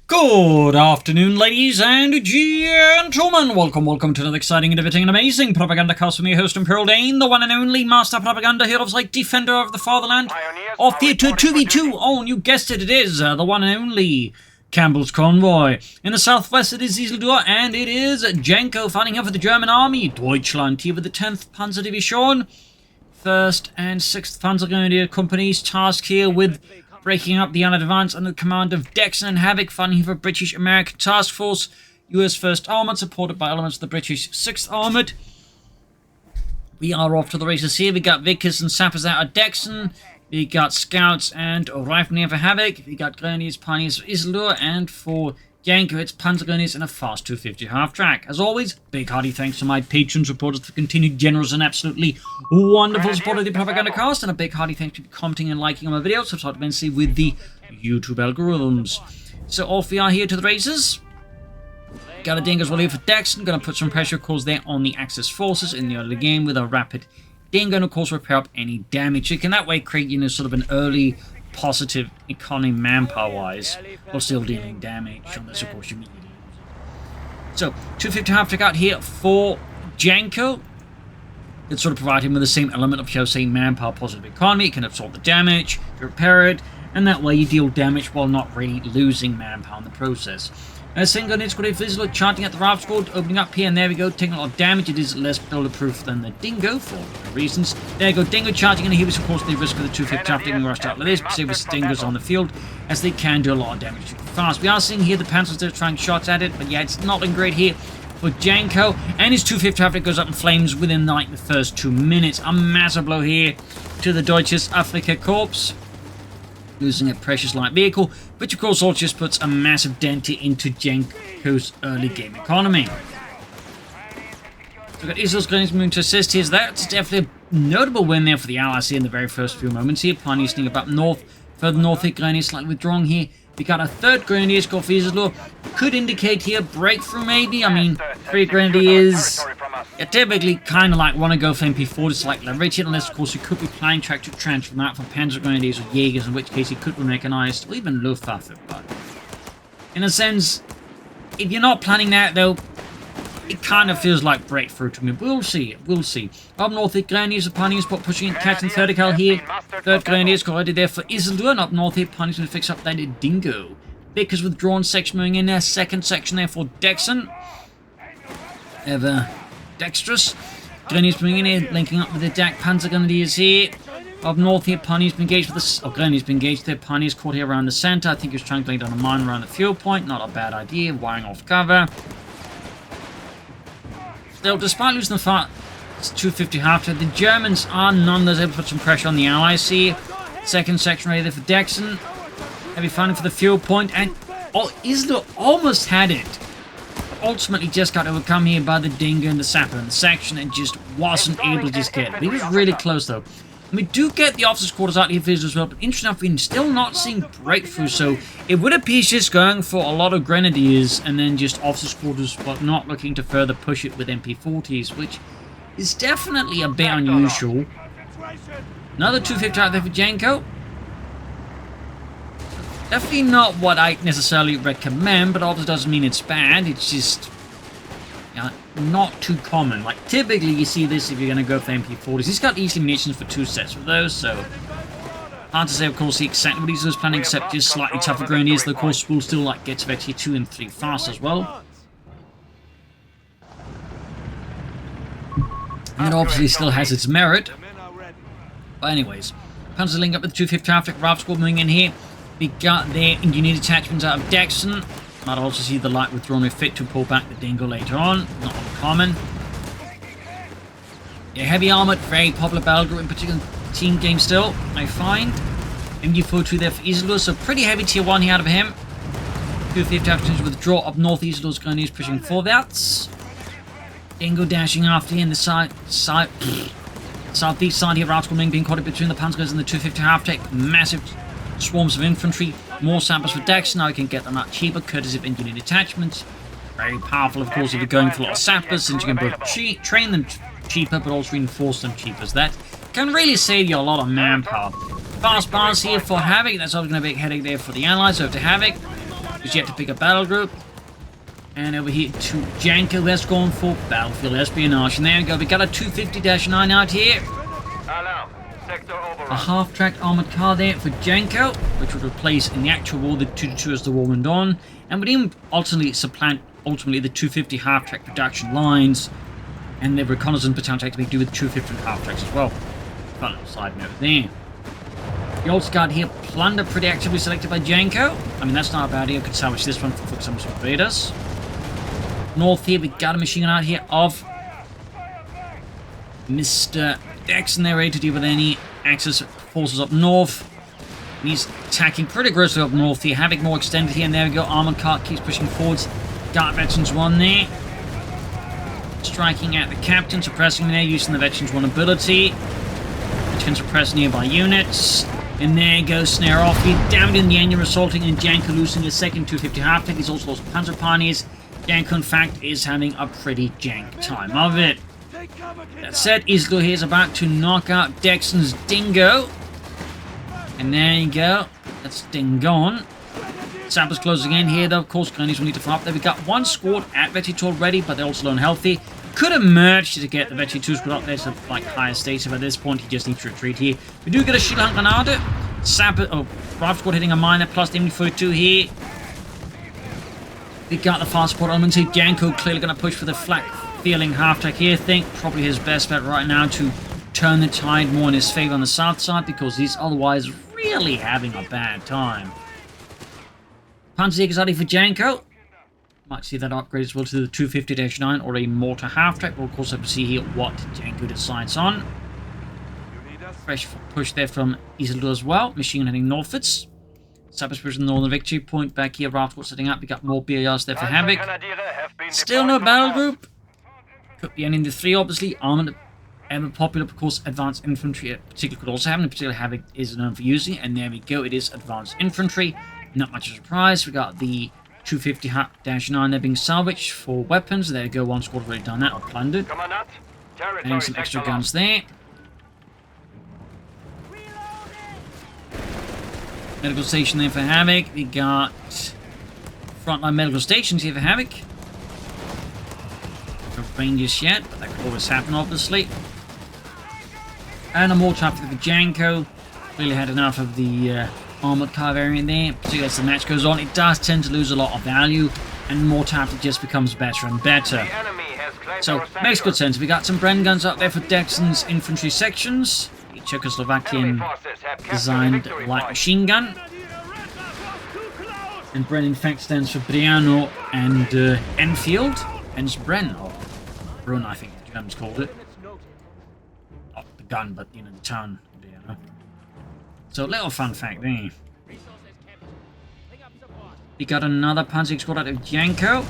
Good afternoon, ladies and gentlemen. Welcome to another exciting, innovative, and amazing Propagandacast with me, host Imperial Dane, the one and only Master Propaganda Heroes like Defender of the Fatherland, of Theatre 2v2. Oh, and you guessed it, it is the one and only Campbell's Convoy. In the southwest, it is Isildur, and it is Janko fighting here for the German army. Deutschland here with the 10th Panzer Division, 1st and 6th Panzer Grenadier Companies, tasked here with breaking up the Allied advance under the command of DexN and Havoc, fighting for British-American Task Force, US 1st Armoured, supported by elements of the British 6th Armoured. We are off to the races here. We got Vickers and Sappers out at DexN. We got Scouts and Riflemen for Havoc. We got Grenadiers, Pioneers for Isildur, and for Janko, it's Panzer Grenadiers and a fast 250 half-track. As always, big hearty thanks to my patrons, supporters for continued generous and absolutely wonderful support of the Propagandacast, and a big hearty thanks to commenting and liking on my videos, so start immensely with the YouTube algorithms. So off we are here to the races. Got a ding as well here for DexN. Gonna put some pressure, of course, there on the Axis forces in the early game with a rapid ding, and of course repair up any damage. You can that way create, you know, sort of an early positive economy manpower-wise, while still dealing damage, unless of course you immediately lose. So, 250 half-track out here for Janko. It sort of provide him with the same element of, shall say, manpower positive economy. It can absorb the damage, repair it, and that way you deal damage while not really losing manpower in the process. Same gun is good for charging at the Raft Squad, opening up here, and there we go, taking a lot of damage. It is less bulletproof than the Dingo for reasons. There you go, Dingo charging, and here was of course the risk of the 250 after getting rushed out like this, but see with Dingoes on the field, as they can do a lot of damage too fast. We are seeing here the Panzers there trying shots at it, but yeah, it's not looking great here for Janko, and his 250 after it goes up in flames within like the first 2 minutes. A massive blow here to the Deutsches Afrika Korps, losing a precious light vehicle, which of course also just puts a massive dent into Janko's early game economy. So we've got Isildur's Grenadiers moving to assist here. That's definitely a notable win there for the Allies here in the very first few moments here. Pioneers sneaking up north, further north here, Grenadiers slightly withdrawing here. We got a third Grenadiers go for Isildur. Could indicate here breakthrough maybe. I mean, 3 Grenadiers, you typically kind of like want to go for MP40 to like leverage it, unless of course you could be planning track to transfer that for Panzer Grenadiers or Jaegers, in which case he could be mechanized, or even Luftwaffe. But in a sense, if you're not planning that though, it kind of feels like breakthrough to me. We'll see. Up north, the Grenadiers of Pioneers spot pushing in, catching third cal here. Third Grenadiers got ready there for Isildur, and up north here, Pioneers going to fix up that Dingo. Vickers withdrawn section moving in there. Second section there for DexN. Ever dexterous. Grenadiers moving in here, linking up with the DAK Panzer Grenadiers here. Up north here, Pioneers been engaged with the... Grenadiers been engaged there. Pioneers caught here around the center. I think he was trying to lay down a mine around the fuel point. Not a bad idea. Wiring off cover. Still, despite losing the fight, it's 250 half-track. The Germans are nonetheless able to put some pressure on the Allies here. Second section ready there for DexN. Heavy fighting for the fuel point, and Isildur almost had it. Ultimately just got overcome here by the Dingo and the Sapper in the section, and just wasn't able to just get it. He was really close though. And we do get the officers' quarters out here for Isildur as well, but interesting enough, we're still not seeing breakthrough, so it would appear just going for a lot of Grenadiers and then just officers' quarters, but not looking to further push it with MP40s, which is definitely a bit unusual. Another 250 out there for Janko. Definitely not what I necessarily recommend, but obviously doesn't mean it's bad. It's just not too common. Like typically you see this if you're going to go for MP40s. He's got easy munitions for 2 sets of those, so hard to say of course exactly what he's planning, except just slightly tougher Grenadiers. Of course will still like get to actually 2 and 3 fast as well. And it obviously still has its merit. But anyways, Panzer link up with the 250 traffic. Raft Squad moving in here. We got their engineered attachments out of DexN. Might also see the light withdrawn with fit to pull back the Dingo later on. Not uncommon. Yeah, heavy armored, very popular battle group, in particular team game still, I find. MG42 there for Isildur, so pretty heavy tier 1 here out of him. 250 opportunities to withdraw up north. Isildur's Grenadiers pushing forwards. Dingo dashing after in the southeast side here. Raft Squad being caught up between the Panzers and the 250 half-tech. Massive swarms of infantry, more samples for DexN. Now you can get them out cheaper courtesy of engineered attachments. Very powerful, of course, if you're going for a lot of sappers, since you can both train them cheaper, but also reinforce them cheaper. So that can really save you a lot of manpower. Fast bars here for Havoc. That's always going to be a headache there for the Allies. Over to Havoc. He's yet to pick a battle group. And over here to Janko, that's going for battlefield espionage. And there we go, we got a 250-9 out here. A half-tracked armoured car there for Janko, which would replace in the actual war the 222 as the war went on. And would even ultimately supplant the 250 half-track production lines. And the reconnaissance battalion to make do with 250 half-tracks as well. Fun little side note there. The old guard here, Plunder, pretty actively selected by Janko. I mean, that's not a bad idea. Could salvage this one for some raiders. North here, we got a machine gun out here of Mr. DexN there, ready to deal with any Axis forces up north. And he's attacking pretty aggressively up north here. Havoc more extended here, and there we go. Armored car keeps pushing forwards. Got Veterans 1 there. Striking at the captain, suppressing there, using the Veterans 1 ability, which can suppress nearby units. And there goes Snare off here. Damage in the engine, resulting in Janko losing his second 250 half-tank. He's also lost Panzer pioneers. Janko, in fact, is having a pretty jank time of it. That said, Isildur here is about to knock out DexN's Dingo. And there you go. That's Dingo on. Sappers closing in here, though. Of course, Grannies will need to fire up there. We've got one squad at Vetty already, but they're also low and healthy. Could have merged to get the Vetty 2 squad up there to like higher status, but at this point, he just needs to retreat here. We do get a Shield Granada. Sapper, Rifle squad hitting a miner, plus the MD42 here. We got the fast support elements here. Janko clearly going to push for the flak feeling half-track here. Think probably his best bet right now to turn the tide more in his favor on the south side, because he's otherwise really having a bad time. Panzer Division for Janko. Might see that upgrade as well to the 250-9 or a mortar half-track. We'll of course have to see here what Janko decides on. Fresh push there from Isildur as well. Machine gun heading northwards. Sappers pushing the northern victory point back here. Raft setting up. We got more BARs there for Havoc. Still no battle group. Could be ending the 3, obviously. Armored, ever popular, of course. Advanced infantry, particularly could also have. In particular, Havoc is known for using. And there we go. It is advanced infantry. Not much of a surprise. We got the 250-9 there being salvaged for weapons. There we go. One squad already done that or plundered. And some extra guns there. Medical station there for Havoc. We got frontline medical stations here for Havoc. No Rangers yet, but that could always happen, obviously. And a more traffic for Janko. Really had enough of the armored car variant there. Particularly as the match goes on, it does tend to lose a lot of value, and more traffic just becomes better and better. So, makes good sense. We got some Bren guns up there for DexN's infantry sections. Czechoslovakian designed light machine gun. And Bren in fact stands for Briano and Enfield. Hence Bren, or Brun I think the Germans called it. Not the gun, but you know, the town Briano. So a little fun fact there. We got another Panzer squad out of Janko.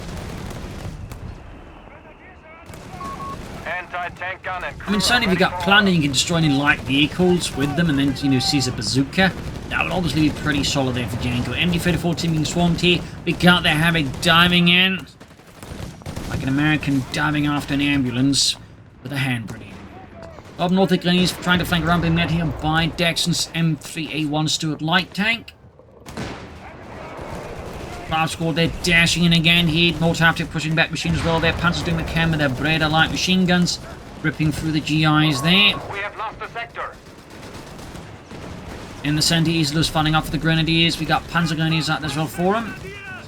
I mean, certainly if you got planned and you can destroy any light vehicles with them and then, you know, seize a bazooka, that would obviously be pretty solid there for Janko. MD-34 team being swarmed here. We got the Havoc diving in. Like an American diving after an ambulance with a hand grenade. Up north, the Grenadiers trying to flank around, being met here by DexN's M3A1 Stuart light tank. Five squad there, dashing in again here. North after pushing back machines as well there. Panzers doing the cam with their Breda light machine guns. Ripping through the GIs there. We have lost the sector. In the centre, Isildur's funding up for the Grenadiers. We got Panzer Grenadiers out there as well for him.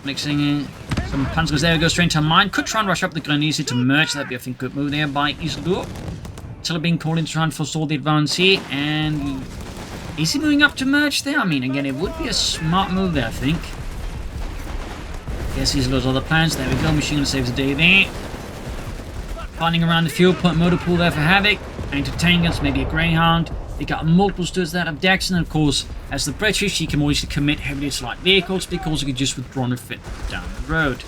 Mixing in some Panzers there. We go straight into mine. Could try and rush up the Grenadiers here to merge. That'd be, I think, a good move there by Isildur. Tiller being called in to try and forestall the advance here. And is he moving up to merge there? I mean, again, it would be a smart move there, I think. Yes, Isildur's other plans. There we go. Machine gun saves the day there. Finding around the fuel point motor pool there for Havoc. Anti-tank guns, maybe a Greyhound. They got multiple studs that of DexN, and of course, as the British, he can always commit heavily to light vehicles because he can just withdraw and fit down the road.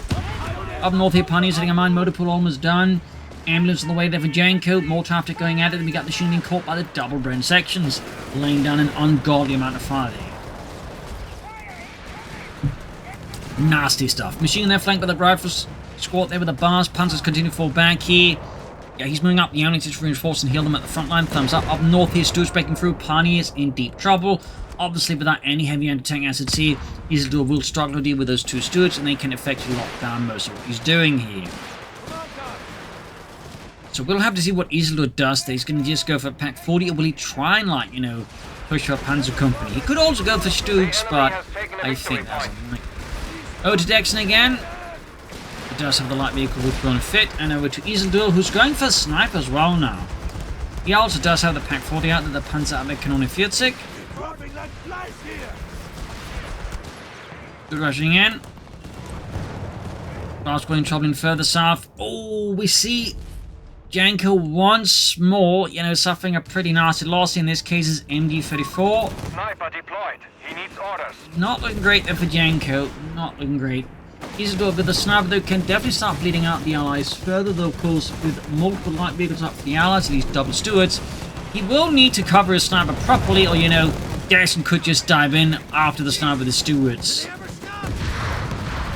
Up north here, Pioneers hitting a mine, motor pool almost done. Ambulance on the way there for Janko. More traffic going at it, and we got the machine being caught by the double Bren sections, laying down an ungodly amount of fire there. Nasty stuff. Machine there flanked by the rifles. Squad there with the bars. Panzers continue to fall back here. Yeah, he's moving up. The only to reinforce and heal them at the front line. Thumbs up. Up north here, Stuart's breaking through. Pioneers in deep trouble. Obviously, without any heavy anti-tank assets here, Isildur will struggle to deal with those two Stuarts, and they can effectively lock down most of what he's doing here. So we'll have to see what Isildur does. He's going to just go for Pack 40, or will he try and, like, you know, push for a Panzer Company? He could also go for Stugs, but I think that's unlikely. Over to DexN again. He does have the light vehicle with grown fit, and over to Isildur, who's going for sniper as well now. He also does have the Pack 40 out, the Panzer Kanone 40. Good rushing in. Fast going traveling further south. Oh, we see Janko once more, you know, suffering a pretty nasty loss. In this case, is MD-34. Sniper deployed. He needs orders. Not looking great there for Janko. Not looking great. Isildur with the sniper, though, can definitely start bleeding out the Allies further, though, of course, with multiple light vehicles up for the Allies, at least double Stuarts. He will need to cover his sniper properly, or, you know, DexN could just dive in after the sniper with the Stuarts.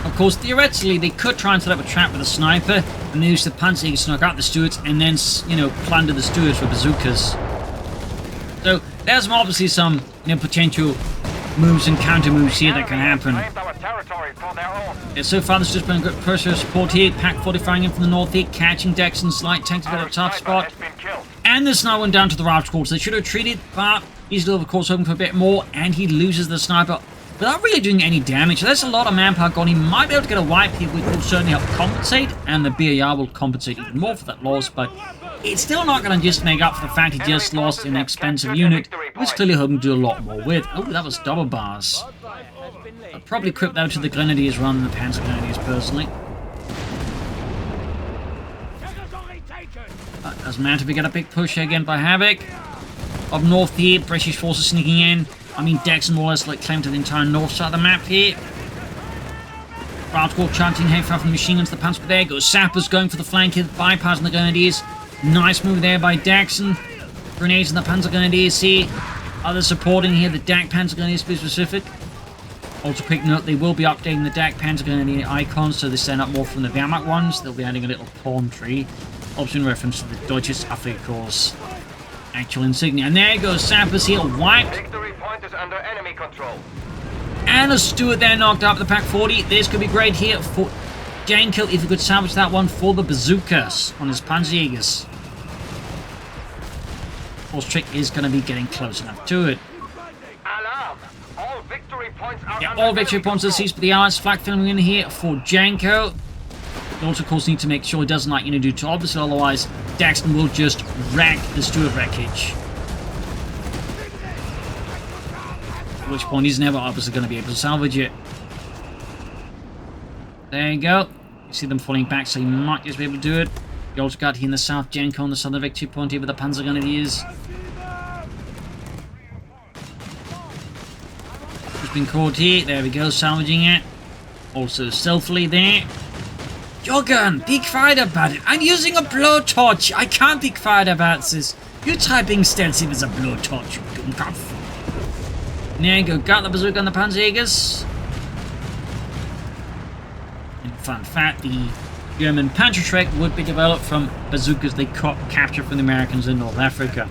Of course, theoretically, they could try and set up a trap with a sniper, and use the Panzer to knock out the Stuarts, and then, you know, plunder the Stuarts with bazookas. So, there's obviously some, you know, potential moves and counter moves here that can happen. Yeah, so far, there's just been a good pressure support here. Pack 40 firing in from the north here, catching DexN's light tanks at a tough spot. And the sniper went down to the raft course. They should have retreated, but he's still, of course, hoping for a bit more, and he loses the sniper without really doing any damage. So there's a lot of manpower gone. He might be able to get a wipe here, which will certainly help compensate, and the BAR will compensate even more for that loss, but it's still not going to just make up for the fact he just lost an expensive unit, which clearly hoping to do a lot more with. Oh, that was double bars. I'd probably equip that to the Grenadiers rather than the Panzer Grenadiers, personally. Doesn't matter, we get a big push here again by Havoc. Up north here, British forces sneaking in. I mean, DexN more or less like claimed to the entire north side of the map here. Hardcore chanting heavy fire from the machine guns to the Panzer, but there goes Sappers going for the flank here, bypassing the Grenadiers. Nice move there by DexN. Grenades in the Panzer Grenadiers here. Others supporting here, the DAK Panzer Grenadiers to be specific. Also, quick note, they will be updating the DAK Panzer Grenadier icons, so they stand up more from the Wehrmacht ones. They'll be adding a little palm tree. Also in reference to the Deutsches Afrikakorps actual insignia. And there goes Sappers here, wiped. Victory point is under enemy control. And a Stuart there knocked out the Pack 40. This could be great here for Janko if he could salvage that one for the bazookas on his Panzerjägers. Of course, trick is going to be getting close enough to it. Alarm! All victory points are Yeah, all victory points are seized, but the Allies flag filming in here for Janko. They also, of course, need to make sure he doesn't, like, you know, do too obviously, otherwise DexN will just wreck the Stuart wreckage. At which point he's never obviously going to be able to salvage it. There you go. You see them falling back, so he might just be able to do it. You also got here in the south, Janko on the southern victory point here with the Panzer Grenadiers. Just been caught here. There we go, salvaging it. Also stealthily there. Your gun, be quiet about it. I'm using a blowtorch. I can't be quiet about this. You try being stealthy with a blowtorch, you Dummkopf. There you go, got the bazooka on the Panzerjägers. In fun fact, the German Panzerschreck would be developed from bazookas they captured from the Americans in North Africa.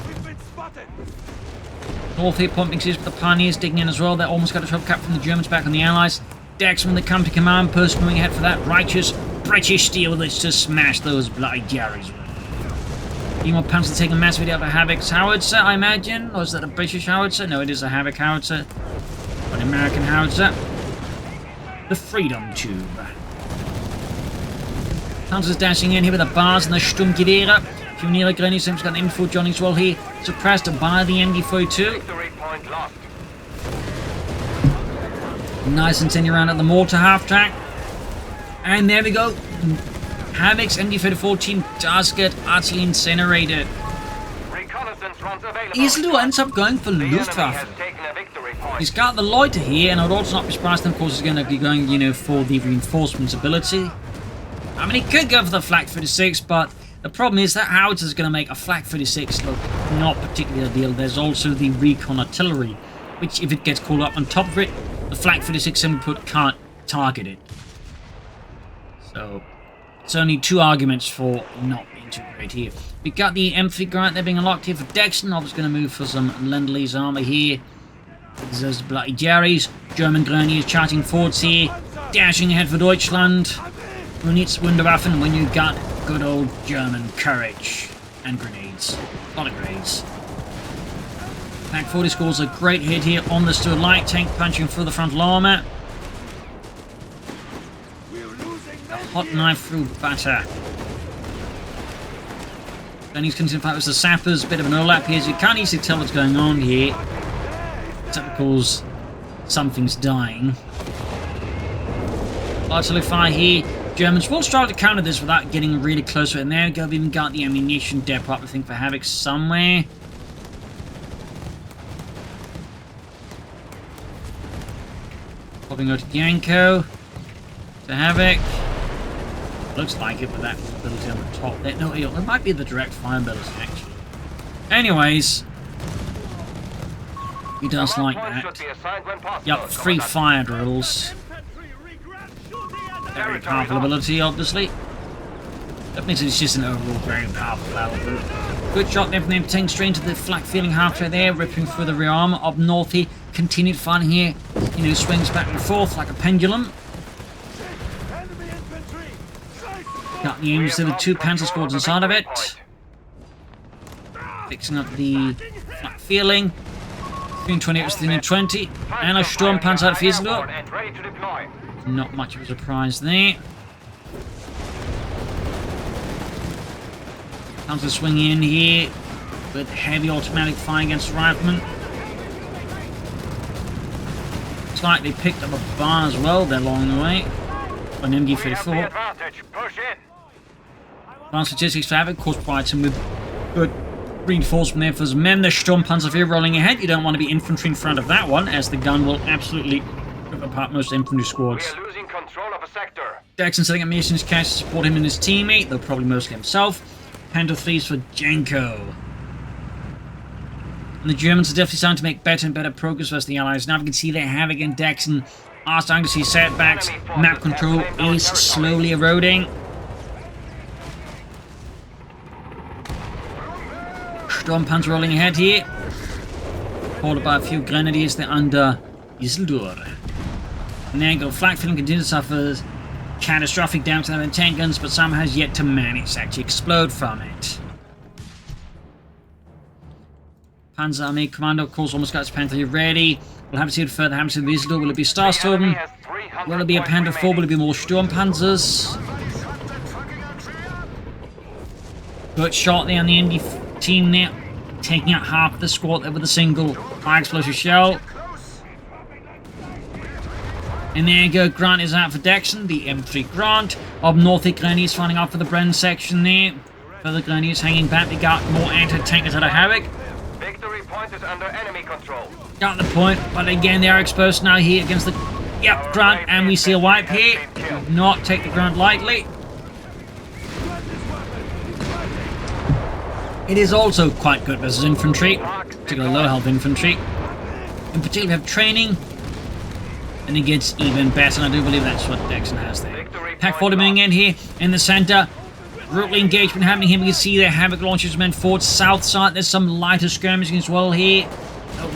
North here pumping seas with the Pioneers digging in as well. They almost got a trouble cap from the Germans back on the Allies. DexN when they come to command, person moving ahead for that righteous British steel that's to smash those bloody Jerrys with. Few more Panzers taking a massive hit out of a Havoc's howitzer, I imagine. Or is that a British howitzer? No, it is a Havoc howitzer. Or an American howitzer. The Freedom Tube. Panzers dashing in here with the bars and the Sturmgewehre. Few nearer Grenadiers, got an info Johnny as well here. Suppressed by the MD-42. Nice and sending around at the mortar half track. And there we go. Havoc's MD-34 team does get utterly incinerated. Isildur ends up going for Luftwaffe. He's got the loiter here, and I would also not be surprised, of course, he's going to be going, you know, for the reinforcements ability. I mean, he could go for the Flak 36, but the problem is that howitzer is going to make a Flak 36 look not particularly ideal. There's also the recon artillery, which, if it gets called up on top of it, the Flak 36 simply put can't target it. So, it's only two arguments for not being too great here. We got the M3 Grant there being unlocked here for DexN. I was going to move for some Lend-Lease armor here. There's those bloody Jerrys. German grenadiers charging forwards here. Dashing ahead for Deutschland. Who needs Wunderwaffen when you got good old German courage and grenades? A lot of grenades. Pack 40 scores a great hit here on the Stuart light tank, punching through the frontal armour. A hot knife through batter. Then he's continuing to fight with the sappers. Bit of an overlap here, so you can't easily tell what's going on here. Except because something's dying. Artillery fire here. Germans will struggle to counter this without getting really close to it. And there we go, we've even got the ammunition depot up, I think, for Havoc somewhere. Popping over to Janko. To Havoc. Looks like it with that ability on the top there. No, it might be the direct fire ability, actually. Anyways. He does like that. Yep, 3 fire drills. Very powerful ability, obviously. That means it's just an overall very powerful battle. Good shot there from them, tank straight into the flak feeling half track there, ripping through the rear armor. Up north he continued fighting here. You know, swings back and forth like a pendulum. Got the aims to the 2 Panzer squads inside of it. Fixing up the flak feeling. 328 was 320. And a Sturm Panzer out of Isildur. Not much of a surprise there. Comes to swing in here with heavy automatic fire against riflemen. Looks like they picked up a bar as well there along the way. An MG34. Advanced statistics for Havoc, caused Brighton with good reinforcement there for his men. The Sturm Panzer IV rolling ahead. You don't want to be infantry in front of that one, as the gun will absolutely rip apart most infantry squads. We are losing control of a sector. DexN setting up missions cash to support him and his teammate, though probably mostly himself. Panzer III's for Janko. And the Germans are definitely starting to make better and better progress versus the Allies. Now we can see that Havoc and DexN are starting to see setbacks. Map control is slowly eroding. Sturm Panzer rolling ahead here. Followed by a few grenadiers there under Isildur. And there you go, flak filling continues to suffer catastrophic damage to their tank guns, but somehow has yet to manage to actually explode from it. Panzer Army Commando, of course, almost got its Panther ready. We'll have to see it further happens to Isildur. Will it be Starstorm? Will it be a Panther 4? Will it be more Sturm Panzers? Good shot there on the enemy team there, taking out half the squad there with a single high explosive shell. And there you go, Grant is out for DexN, the M3 Grant. Up north, the Grenadiers finding out for the Bren section there. Further Grenadiers hanging back, they got more anti-tankers out of Havoc. Victory point is under enemy control. Got the point, but again they are exposed now here against the Grant, and we see a wipe here. Do not take the Grant lightly. It is also quite good versus infantry, particularly low health infantry. In particular, we have training, and it gets even better, and I do believe that's what DexN has there. Pack 40 moving in here in the center. Brutal engagement happening here. We can see there Havoc launches men forward south side. There's some lighter skirmishing as well here.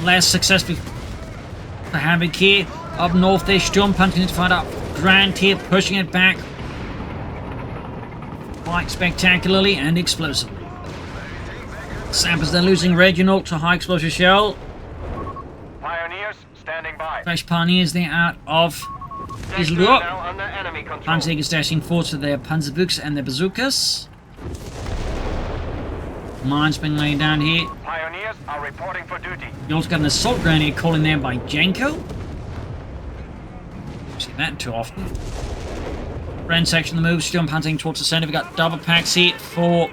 Less successful for Havoc here. Up north there, Sturm continues to fight up. Grant here, pushing it back quite spectacularly and explosively. Sappers, they're losing Reginald to high explosive shell. Pioneers standing by. Fresh Pioneers there out of Isildur. Panzerjägers dashing forward to their Panzerbüchse and their bazookas. Mines being laid down here. Pioneers are reporting for duty. You also got an assault grenade called in there by Janko. Don't see that too often. Bren section of the move, Sturm Panzering towards the center. We've got double packs here for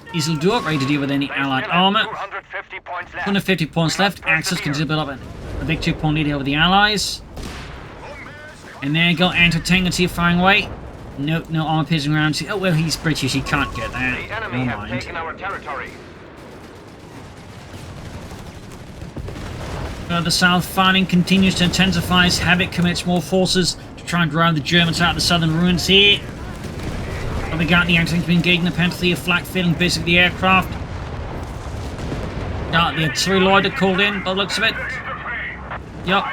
Isildur, ready to deal with any allied armor. 150 points left. Axis can build up a big 2-point lead over the allies. And there you go, anti-tank here firing away. No armor piercing rounds. Oh well, he's British, he can't get that. Never mind. Further south, fighting continues to intensify as Havoc commits more forces to try and drive the Germans out of the southern ruins here. But we got the anti-tanks engaging the Panther, flak filling basically the aircraft. Got the artillery loader called in by the looks of it. Yup.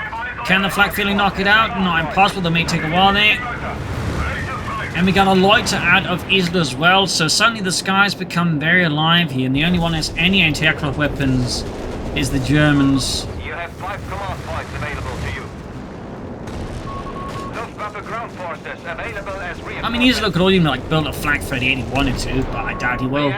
Can the flak feeling knock it out? Not impossible. They may take a while there. And we got a loiter out of Isildur as well. So suddenly the skies become very alive here. And the only one that has any anti-aircraft weapons is the Germans. You have 5 command points available to you. Luftwaffe ground forces available as reinforcements. I mean, Isildur could even like build a flak 38 if he wanted to, but I doubt he will.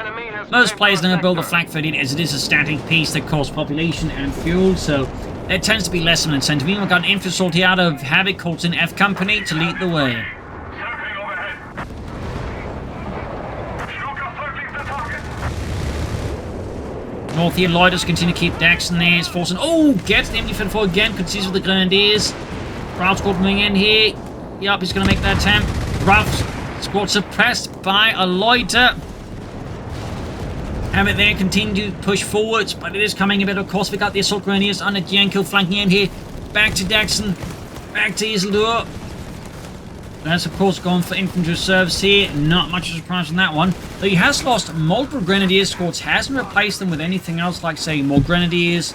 Most players don't build a flak 38 as it is a static piece that costs population and fuel, so there tends to be less of an incentive. We've got an infantry sortie out of Havoc called in F Company to lead the way. North here, Loiters continue to keep DexN there. It's forcing. Oh, gets the MD-54 again. Concedes with the Grenadiers. Ralph squad moving in here. Yup, he's going to make that attempt. Ralph's squad suppressed by a Loiter. Havoc there continue to push forwards, but it is coming a bit. Of course, we got the assault Grenadiers under Janko flanking in here. Back to DexN. Back to Isildur. That's, of course, gone for infantry service here. Not much of a surprise on that one. Though he has lost multiple Grenadier squads. Hasn't replaced them with anything else like, say, more Grenadiers,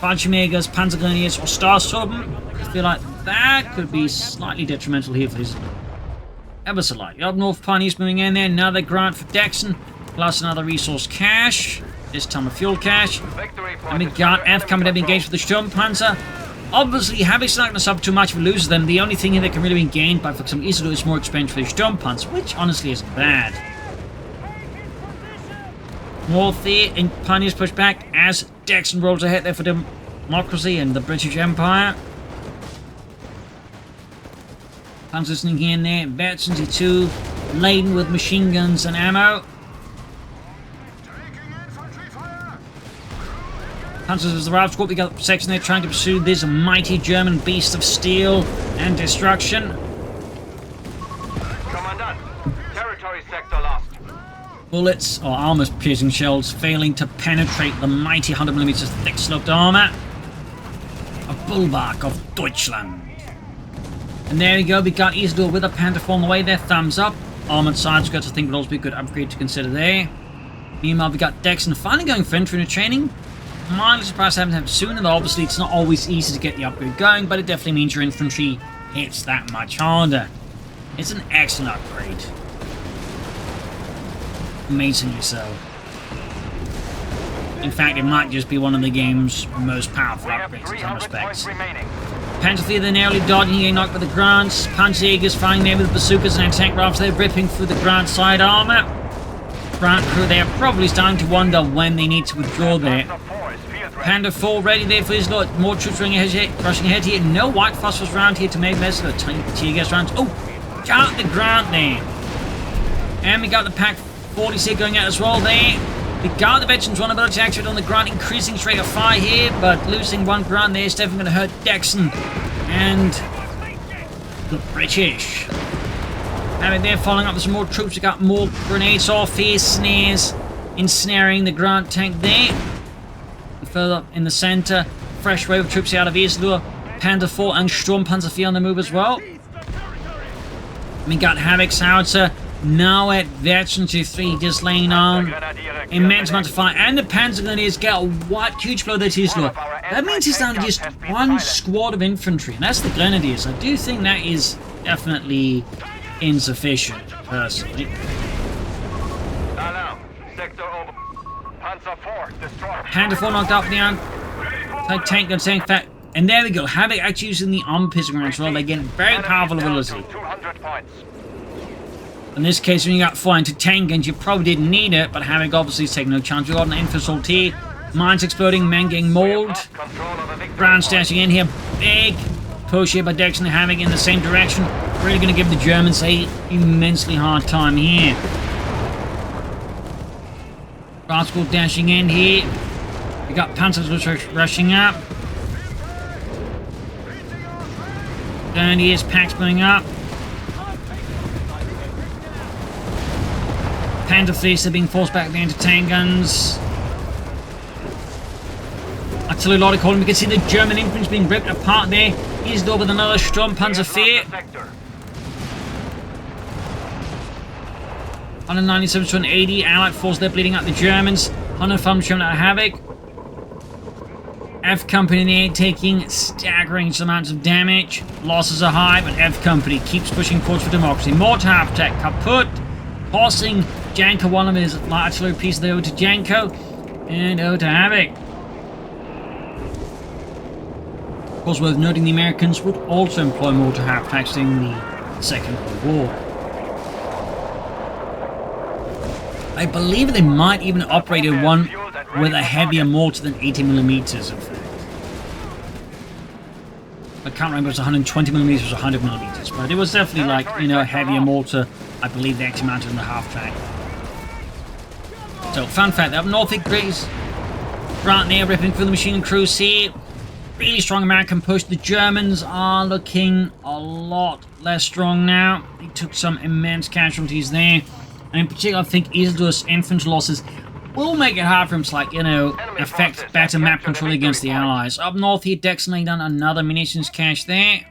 Fallschirmjägers, Panzer Grenadiers, or Starsturm. I feel like that could be slightly detrimental here for his ever so lightly. Up north, Pioneers moving in there. Another grant for DexN. Plus another resource cache. This time a fuel cache. And we got F coming to be engaged with the Sturmpanzer. Obviously, Havoc's not going to suffer too much if it loses them. The only thing here that can really be gained by, for example, Isildur is more expensive for the Sturmpanzer, which honestly isn't bad. North here, and Pioneers push back as DexN rolls ahead there for democracy and the British Empire. Panzers sneaking in there. Veterans E2 laden with machine guns and ammo. Panzers is the Ralph squad. We got a section there trying to pursue this mighty German beast of steel and destruction. Commandant, territory sector lost. Bullets or armor-piercing shells failing to penetrate the mighty 100mm thick-sloped armor. A bulwark of Deutschland. And there we go. We got Isildur with a Panther 4 on the way there. Thumbs up. Armored side skirts I think would also be a good upgrade to consider there. Meanwhile, we got DexN finally going for infantry training. Mildly surprised I haven't had it sooner, though obviously it's not always easy to get the upgrade going, but it definitely means your infantry hits that much harder. It's an excellent upgrade. Amazingly so. In fact, it might just be one of the game's most powerful upgrades in some respects. Panzer they're narrowly dodging, getting knocked by the grants. Panzerjägers firing there with bazookas and tank rafts. They're ripping through the Grant side armor. Grant crew, they are probably starting to wonder when they need to withdraw there. Panda 4 ready there for his lot. More troops rushing ahead here. No white phosphorus round here to make less of a tiny tear gas rounds. Oh, got the Grant there. And we got the Pack 46 going out as well there. We got the veterans vulnerability to activate on the Grant, increasing rate of fire here, but losing one Grant there is definitely going to hurt DexN and the British. And they're following up with some more troops. We got more grenades off here, snares, ensnaring the Grant tank there. Further up in the center, fresh wave of troops out of Isildur. Panther 4 and Sturmpanzer 4 on the move as well. We got Havoc's howitzer now at Veterans 3 just laying on immense amount of fire, and the Panzer Grenadiers get a huge blow there to Isildur. That means he's down to just one squad of infantry, and that's the Grenadiers. I do think that is definitely insufficient, personally. Panther 4 knocked out for the anti-tank gun saying fact. And there we go. Havoc actually using the armor-piercing rounds as well. They get very powerful ability. In this case, when you got 4 anti-tank guns, you probably didn't need it, but Havoc obviously is taking no chance. We got an infantry here. Mines exploding, men getting mauled. Brown stashing in here. Big push here by DexN and Havoc in the same direction. Really going to give the Germans a immensely hard time here. Rascal dashing in here. We got Panzers rushing up. Grenadiers, packs going up. Panther fleets are being forced back the anti-tank guns. Artillery column. We can see the German infantry being ripped apart there. Isildur with another Sturmpanzer 4. 197 to an 80. Allied force, they're bleeding out the Germans. 105 showing out Havoc. F Company there taking staggering amounts of damage. Losses are high, but F Company keeps pushing forward for democracy. Mortar attack kaput, tossing Janko one of his light artillery pieces there over to Janko and over to Havoc. Of course, worth noting the Americans would also employ mortar attacks in the Second World War. I believe they might even operated one with a heavier mortar than 80mm, in fact. I can't remember if it was 120mm or 100mm, but it was definitely like, you know, a heavier mortar. I believe they actually mounted on the half-track. So, fun fact, up north it Greece. Right there, ripping through the machine and crews here. Really strong American push. The Germans are looking a lot less strong now. They took some immense casualties there. And in particular, I think Isildur's infantry losses will make it hard for him to, like, you know, affect better map control against the Allies. Up north here, DexN laying down another munitions cache there.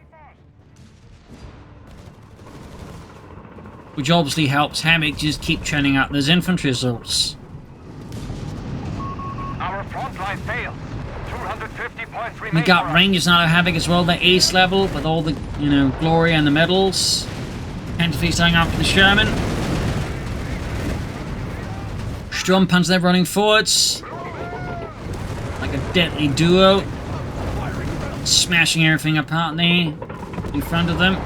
Which obviously helps Havoc just keep churning out those infantry results. Our front line failed. 250 points remain. We got Rangers now to Havoc as well. They're ace level with all the, you know, glory and the medals. Panther starting after the Sherman. Sturmpanzer there running forwards. Like a deadly duo. Smashing everything apart there in front of them.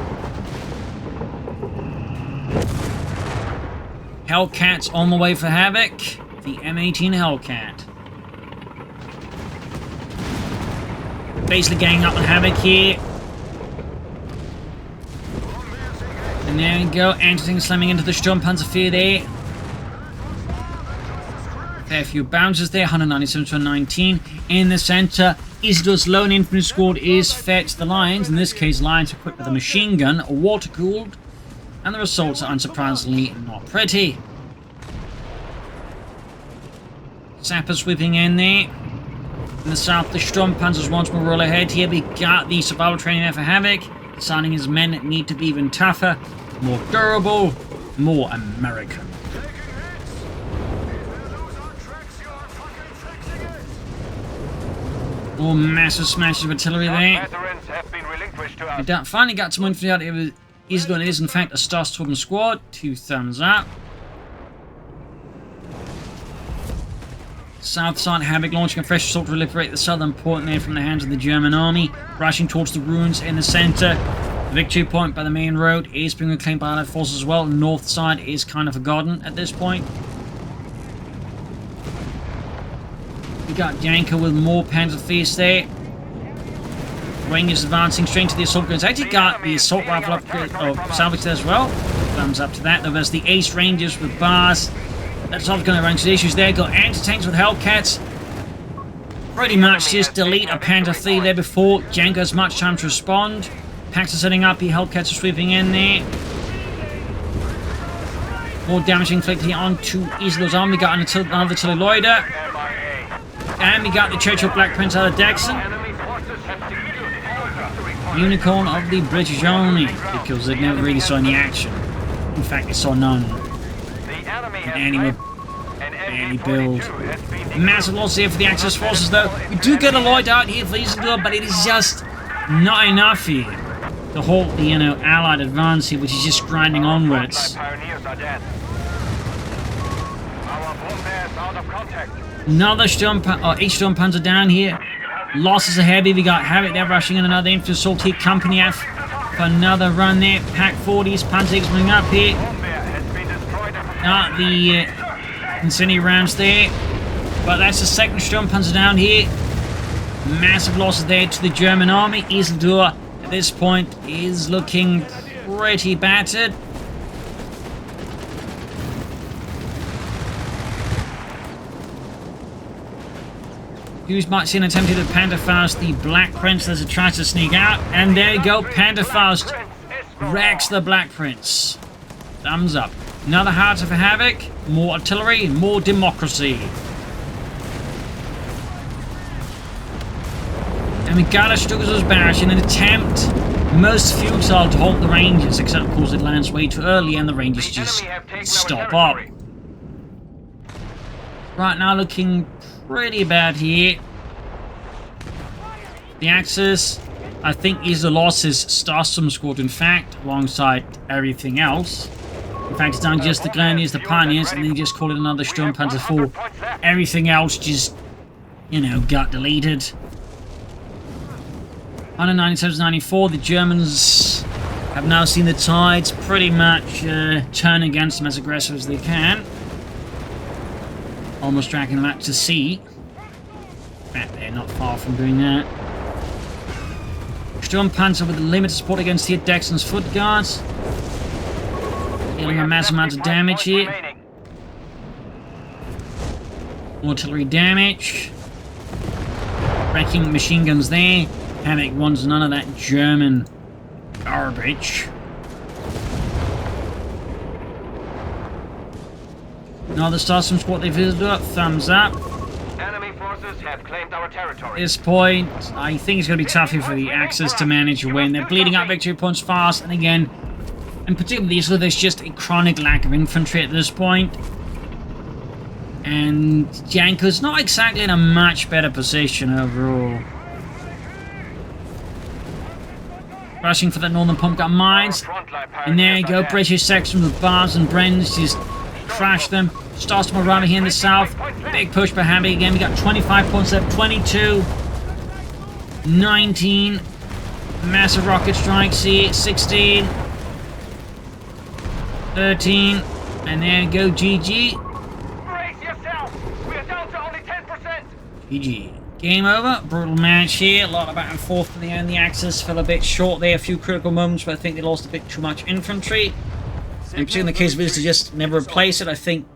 Hellcat's on the way for Havoc. The M18 Hellcat. Basically getting up on Havoc here. And there we go. Anti-tank slamming into the Sturmpanzer fear there. Fair few bounces there. 197 to 19. In the center, Isildur's lone infantry squad is fed to the Lions. In this case, Lions equipped with a machine gun, water-cooled. And the results are unsurprisingly not pretty. Sapper sweeping in there. In the south, the Sturmpanzers once more roll ahead. Here we got the survival training there for Havoc. Deciding his men need to be even tougher, more durable, more American. More massive smashes of artillery there. We finally got some infantry out of Isildur, and it is in fact a Starstorm squad. 2 thumbs up. South side, Havoc launching a fresh assault to liberate the southern port there from the hands of the German army. Rushing towards the ruins in the center. The victory point by the main road is being reclaimed by Allied forces as well. North side is kind of forgotten at this point. We got Janko with more Panzer Feast there. Rangers advancing straight to the assault guns. Actually got the assault rifle upgrade or salvage there as well. Thumbs up to that. Though there's the Ace Rangers with bars. That's not going to run into the issues there. Got anti-tanks with Hellcats. Pretty much just delete a Panther 3 there before Janko has much time to respond. Packs are setting up. The Hellcats are sweeping in there. More damage inflicted here onto Isildur's army. We got another Teleloider. And we got the Churchill Black Prince out of DexN. Unicorn of the British Army, because they never really saw any action. In fact, they saw none. And any build. Massive loss here for the Axis forces, though. We do get a Lloyd out here for Isildur, but it is just not enough here to halt the, you know, Allied advance here, which is just grinding onwards. Another Sturmpanzer down here. Losses are heavy. We got Havoc there rushing in another infantry assault here. Company F for another run there. Pack 40s, Panzer X moving up here. Not the incendiary rounds there. But that's the second Sturmpanzer down here. Massive losses there to the German army. Isildur at this point is looking pretty battered. You might see an attempted at Panderfaust, the Black Prince, as it tries to sneak out. And there you go, Panderfaust wrecks the Black Prince. Thumbs up. Another Howitzer for Havoc. More artillery, more democracy. And we got a Stuka's barrage in an attempt, most futile, to halt the Rangers, except of course it lands way too early and the Rangers just stop up. Right now looking pretty bad here. The Axis, I think, is the losses Starstorm squad, in fact, alongside everything else. In fact, it's down just the Grenadiers, the Pioneers, and then you just call it another Sturmpanzer 4. Everything else just, you know, got deleted. 197-94, the Germans have now seen the tides pretty much turn against them as aggressive as they can. Almost dragging them out to sea. In fact, they're not far from doing that. Sturmpanzer with limited support against the DexN's foot guards. Dealing a massive amount of damage here. Artillery damage. Wrecking machine guns there. Havoc wants none of that German garbage. Now the Starstorm squad they've visited up. Thumbs up. Enemy forces have claimed our territory. At this point, I think it's going to be tough here for the Axis to manage a win. They're bleeding up victory points fast, and again, in particular, there's just a chronic lack of infantry at this point. And Janko's not exactly in a much better position overall. Rushing for the northern pump gun mines. And there you go, British section with bars and Brens just crash them. Starstorm arriving here in the south. Big push by Havoc again. We got 25 points left, 22, 19. Massive rocket strikes here, 16, 13. And there you go, GG. Brace yourself. We are down to only 10%. GG. Game over. Brutal match here. A lot of back and forth in the end. The Axis fell a bit short there. A few critical moments, but I think they lost a bit too much infantry. In particular, in the case of this, to just never replace it, I think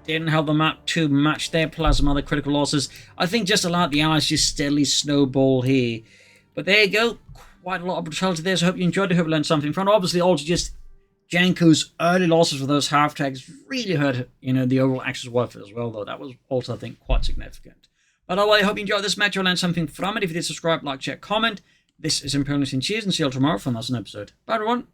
didn't help them out too much there. Plus some other critical losses. I think just allowed the Allies just steadily snowball here. But there you go. Quite a lot of brutality there. So I hope you enjoyed it. I hope you learned something from it. Obviously, also just Janko's early losses with those half-tracks really hurt, you know, the overall Axis warfare as well, though. That was also, I think, quite significant. But anyway, I hope you enjoyed this match. You'll learn something from it. If you did, subscribe, like, share, comment. This is Imperial Cheers, and see you all tomorrow for another episode. Bye, everyone.